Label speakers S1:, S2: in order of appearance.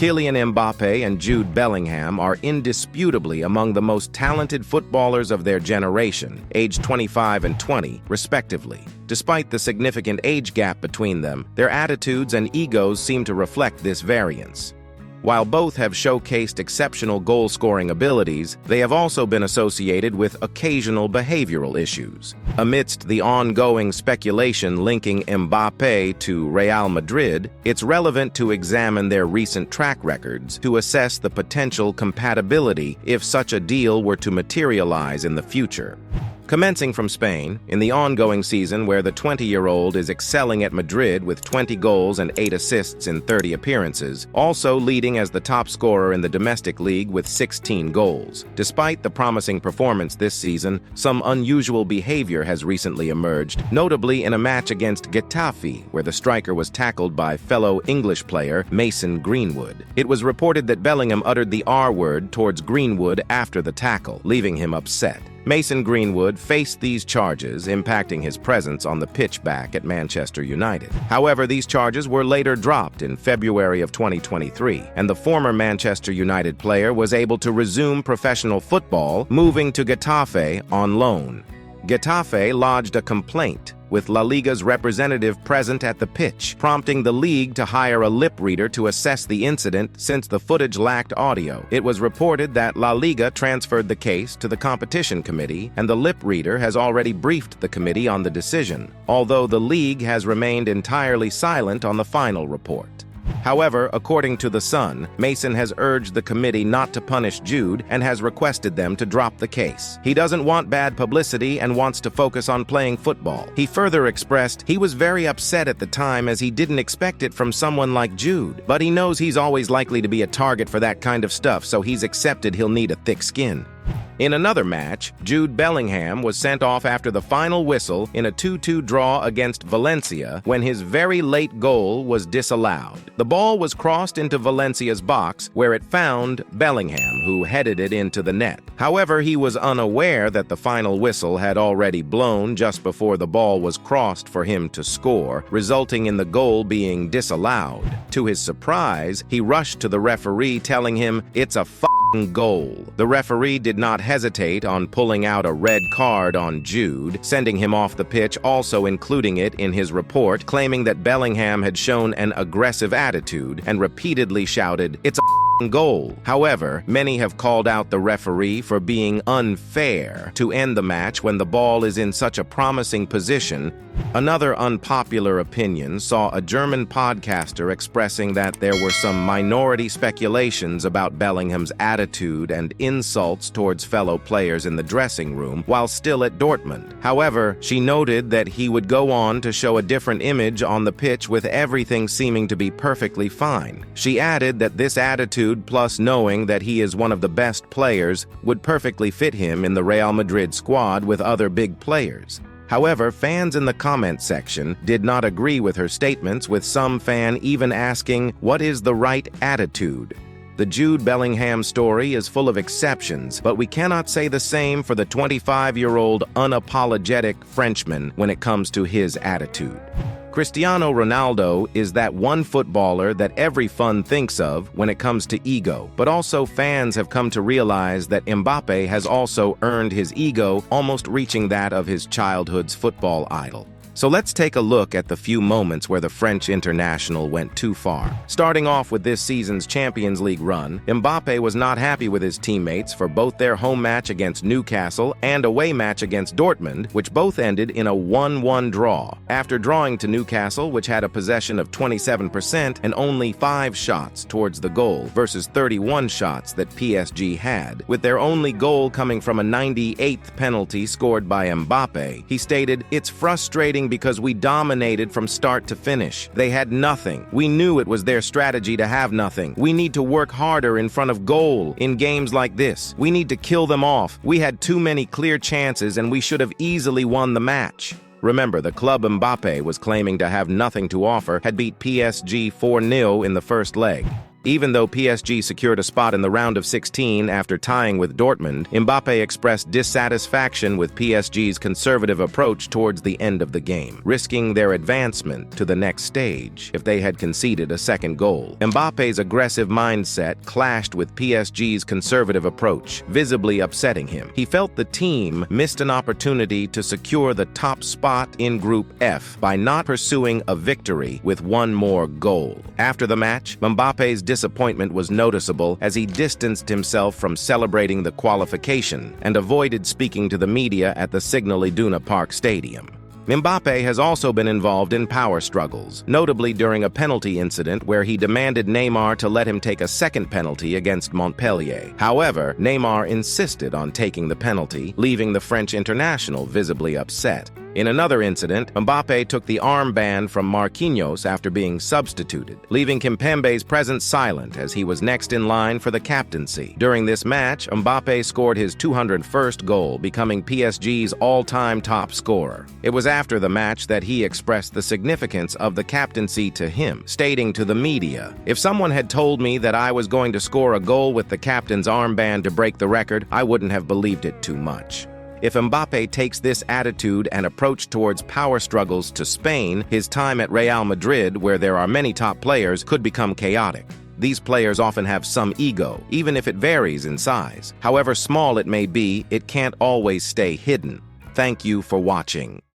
S1: Kylian Mbappe and Jude Bellingham are indisputably among the most talented footballers of their generation, aged 25 and 20, respectively. Despite the significant age gap between them, their attitudes and egos seem to reflect this variance. While both have showcased exceptional goal-scoring abilities, they have also been associated with occasional behavioral issues. Amidst the ongoing speculation linking Mbappe to Real Madrid, it's relevant to examine their recent track records to assess the potential compatibility if such a deal were to materialize in the future. Commencing from Spain, in the ongoing season where the 20-year-old is excelling at Madrid with 20 goals and 8 assists in 30 appearances, also leading as the top scorer in the domestic league with 16 goals. Despite the promising performance this season, some unusual behavior has recently emerged, notably in a match against Getafe, where the striker was tackled by fellow English player Mason Greenwood. It was reported that Bellingham uttered the R word towards Greenwood after the tackle, leaving him upset. Mason Greenwood faced these charges, impacting his presence on the pitch back at Manchester United. However, these charges were later dropped in February of 2023, and the former Manchester United player was able to resume professional football, moving to Getafe on loan. Getafe lodged a complaint, with La Liga's representative present at the pitch, prompting the league to hire a lip reader to assess the incident since the footage lacked audio. It was reported that La Liga transferred the case to the competition committee, and the lip reader has already briefed the committee on the decision, although the league has remained entirely silent on the final report. However, according to The Sun, Mason has urged the committee not to punish Jude and has requested them to drop the case. He doesn't want bad publicity and wants to focus on playing football. He further expressed he was very upset at the time as he didn't expect it from someone like Jude, but he knows he's always likely to be a target for that kind of stuff, so he's accepted he'll need a thick skin. In another match, Jude Bellingham was sent off after the final whistle in a 2-2 draw against Valencia when his very late goal was disallowed. The ball was crossed into Valencia's box, where it found Bellingham, who headed it into the net. However, he was unaware that the final whistle had already blown just before the ball was crossed for him to score, resulting in the goal being disallowed. To his surprise, he rushed to the referee telling him, "It's a goal." The referee did not hesitate on pulling out a red card on Jude, sending him off the pitch, also including it in his report, claiming that Bellingham had shown an aggressive attitude and repeatedly shouted, "It's a goal." However, many have called out the referee for being unfair to end the match when the ball is in such a promising position. Another unpopular opinion saw a German podcaster expressing that there were some minority speculations about Bellingham's attitude and insults towards fellow players in the dressing room while still at Dortmund. However, she noted that he would go on to show a different image on the pitch with everything seeming to be perfectly fine. She added that this attitude, plus knowing that he is one of the best players, would perfectly fit him in the Real Madrid squad with other big players. However, fans in the comment section did not agree with her statements, with some fan even asking, what is the right attitude? The Jude Bellingham story is full of exceptions, but we cannot say the same for the 25-year-old unapologetic Frenchman when it comes to his attitude. Cristiano Ronaldo is that one footballer that every fan thinks of when it comes to ego, but also fans have come to realize that Mbappe has also earned his ego, almost reaching that of his childhood's football idol. So let's take a look at the few moments where the French international went too far. Starting off with this season's Champions League run, Mbappe was not happy with his teammates for both their home match against Newcastle and away match against Dortmund, which both ended in a 1-1 draw. After drawing to Newcastle, which had a possession of 27% and only 5 shots towards the goal versus 31 shots that PSG had, with their only goal coming from a 98th penalty scored by Mbappe, he stated, "It's frustrating because we dominated from start to finish. They had nothing. We knew it was their strategy to have nothing. We need to work harder in front of goal in games like this. We need to kill them off. We had too many clear chances and we should have easily won the match." Remember, the club Mbappe was claiming to have nothing to offer had beat PSG 4-0 in the first leg. Even though PSG secured a spot in the round of 16 after tying with Dortmund, Mbappe expressed dissatisfaction with PSG's conservative approach towards the end of the game, risking their advancement to the next stage if they had conceded a second goal. Mbappe's aggressive mindset clashed with PSG's conservative approach, visibly upsetting him. He felt the team missed an opportunity to secure the top spot in Group F by not pursuing a victory with one more goal. After the match, Mbappe's disappointment was noticeable as he distanced himself from celebrating the qualification and avoided speaking to the media at the Signal Iduna Park Stadium. Mbappe has also been involved in power struggles, notably during a penalty incident where he demanded Neymar to let him take a second penalty against Montpellier. However, Neymar insisted on taking the penalty, leaving the French international visibly upset. In another incident, Mbappe took the armband from Marquinhos after being substituted, leaving Kimpembe's presence silent as he was next in line for the captaincy. During this match, Mbappe scored his 201st goal, becoming PSG's all-time top scorer. It was after the match that he expressed the significance of the captaincy to him, stating to the media, "If someone had told me that I was going to score a goal with the captain's armband to break the record, I wouldn't have believed it too much." If Mbappe takes this attitude and approach towards power struggles to Spain, his time at Real Madrid, where there are many top players, could become chaotic. These players often have some ego, even if it varies in size. However small it may be, it can't always stay hidden. Thank you for watching.